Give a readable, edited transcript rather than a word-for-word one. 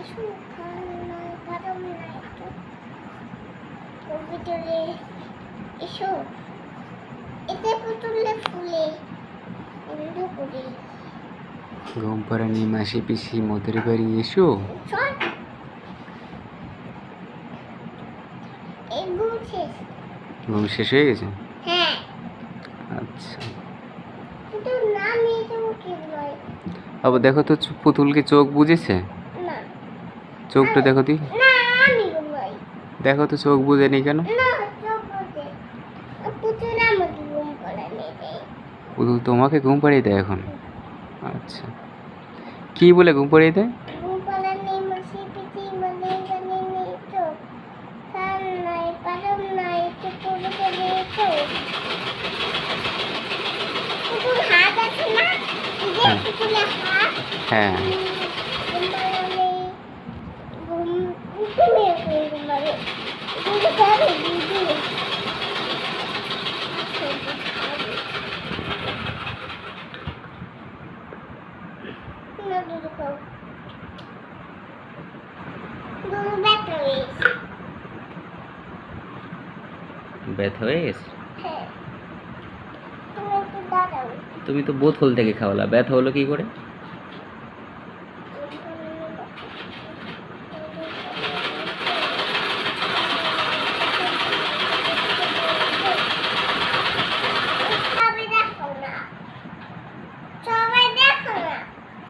সুখান নয় গরম নয় তো ওর ভিতরে এসো এতে পুতুলে ফুলে এগুলো করে ঘুম পাড়ানি মাসি পিসি মোদের বাড়ি এসো। চল এই ঘুম শেষ। ঘুম শেষ হয়ে গেছে? হ্যাঁ আচ্ছা কিন্তু না নিয়ে যাবো কি বল আবার দেখো তো পুতুলকে চোখ বুঝেছে? না চোখটা দেখো দি, না আমি ঘুমাই দেখো তো চোখ বুঝেনি কেন? না চোখ বুঝে পুতুল আমাকে ঘুম পাড়া নিয়ে দেয় পুতুল তোমাকে ঘুম পাড়িয়ে দেয় এখন? আচ্ছা কি বলে ঘুম পাড়িয়ে দেয়? ঘুম পাড়া নেই মাসি পিসি বলে জানি নেই তো কান নাই গরম নাই তো পুরো করে তো পুতুল হাত আছে না এই যে হ্যাঁ। পুতুলের হাত হ্যাঁ ঘুম পাড়া নেই ঘুম ঘুমিয়ে ঘুমাবে কিন্তু করে দিদি না দুধ খাও দুধ ব্যথা হয়েছে ব্যথা হয়ে গেছে? হ্যাঁ তুমি একটু দাঁড়াও তুমি তো বোতল থেকে খাওয়ালা, ব্যথা হলো কি করে?